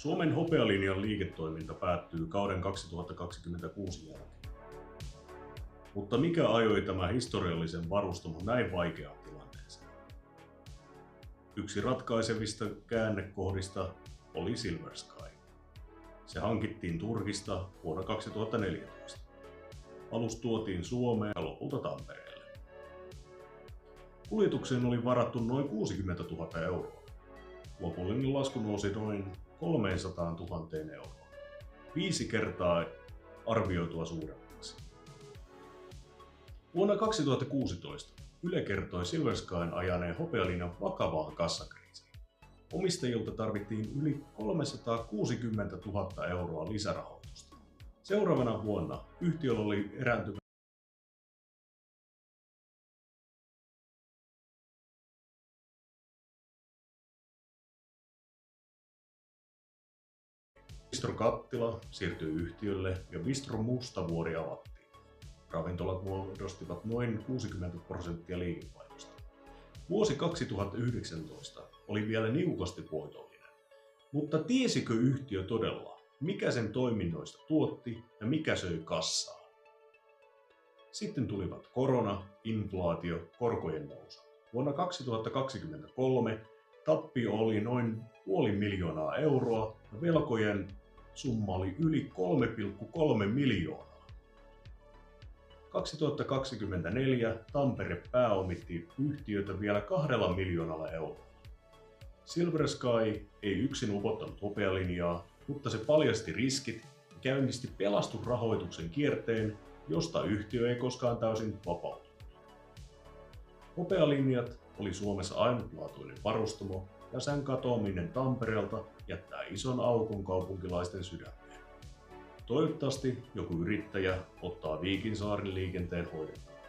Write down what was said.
Suomen Hopealinjan liiketoiminta päättyy kauden 2026 jälkeen. Mutta mikä ajoi tämä historiallisen varustamon näin vaikeaan tilanteeseen? Yksi ratkaisevista käännekohdista oli Silver Sky. Se hankittiin Turkista vuonna 2014. Alus tuotiin Suomeen ja lopulta Tampereelle. Kuljetukseen oli varattu noin 60 000 euroa. Lopullinen lasku nousi noin 300 000 euroa, 5 kertaa arvioitua suuremmaksi. Vuonna 2016 Yle kertoi Silver Skyn ajaneen Hopealinjan vakavaan kassakriisiin. Omistajilta tarvittiin yli 360 000 euroa lisärahoitusta. Seuraavana vuonna yhtiöllä oli erääntymä Bistro Kattila siirtyi yhtiölle ja Bistro Mustavuori avattiin. Ravintolat muodostivat noin 60% liikevaihdosta. Vuosi 2019 oli vielä niukasti voitollinen, mutta tiesikö yhtiö todella, mikä sen toiminnoista tuotti ja mikä söi kassaa? Sitten tulivat korona, inflaatio, korkojen nousu. Vuonna 2023 tappio oli noin 500 000 euroa ja velkojen summa oli yli 3,3 miljoonaa. 2024 Tampere pääomitti yhtiötä vielä 2 miljoonalla eurolla. Silver Sky ei yksin upottanut Hopealinjaa, mutta se paljasti riskit ja käynnisti pelastusrahoituksen kierteen, josta yhtiö ei koskaan täysin vapautunut. Hopealinjat oli Suomessa ainutlaatuinen varustamo ja sen katoaminen Tampereelta jättää ison aukon kaupunkilaisten sydämeen. Toivottavasti joku yrittäjä ottaa Viikinsaaren liikenteen hoidettavaksi.